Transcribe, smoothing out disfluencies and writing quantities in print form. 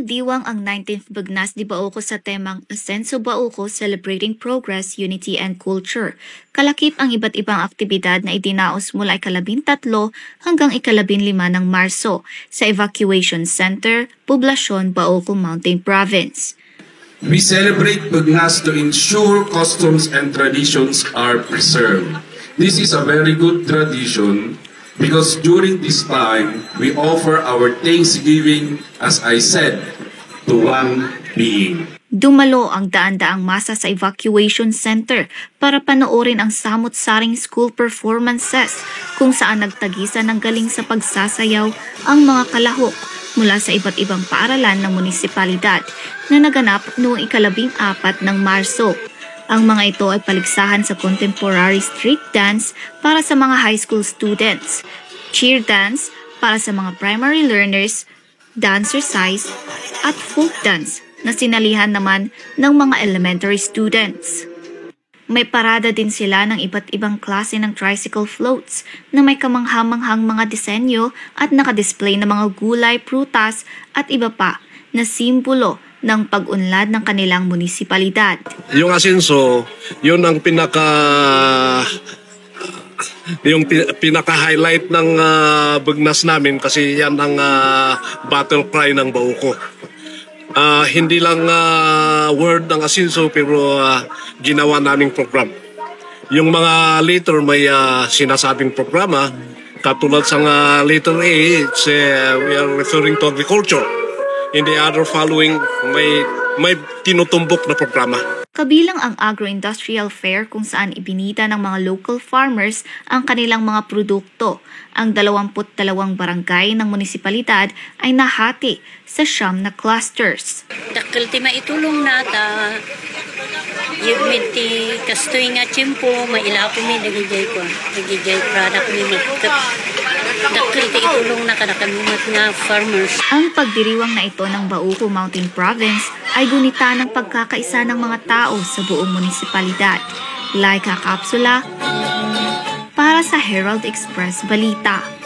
nagdiwang ang 19th Bagnas di Bauco sa temang Asenso Bauco Celebrating Progress, Unity and Culture. Kalakip ang iba't ibang aktibidad na idinaos mula ika-13 hanggang ika-15 ng Marso sa Evacuation Center, Poblacion, Bauco Mountain Province. We celebrate Bagnas to ensure customs and traditions are preserved. This is a very good tradition because during this time, we offer our thanksgiving, as I said, to one being. Dumalo ang daan-daang masa sa evacuation center para panoorin ang samot-saring school performances kung saan nagtagisan ng galing sa pagsasayaw ang mga kalahok mula sa iba't ibang paaralan ng munisipalidad na naganap noong ika-14 ng Marso. Ang mga ito ay paligsahan sa contemporary street dance para sa mga high school students, cheer dance para sa mga primary learners, dancercise at folk dance na sinalihan naman ng mga elementary students. May parada din sila ng iba't ibang klase ng tricycle floats na may kamangha-manghang mga disenyo at nakadisplay na mga gulay, prutas at iba pa na simbolo ng pag-unlad ng kanilang munisipalidad. Yung Asenso, yun ang pinaka-highlight ng Bagnas namin kasi yan ang battle cry ng Bauco. Hindi lang word ng Asenso pero ginawa naming program. Yung mga later may sinasabing programa, katulad sa letter A, we are referring to agriculture. In the other following, may tinutumbok na programa. Kabilang ang agro-industrial fair kung saan ibinida ng mga local farmers ang kanilang mga produkto. Ang 22 barangay ng munisipalidad ay nahati sa 9 na clusters. Dakil ti maitulong nata, yun ti kastoy nga tiyempo, mailapo mi nagigay product mi magkat. Dakil ti itulong na kadakalumat nga farmers. Ang pagdiriwang na ito ng Bauco Mountain Province ay gunita ng pagkakaisa ng mga tao sa buong munisipalidad. Laika Kapsula para sa Herald Express Balita.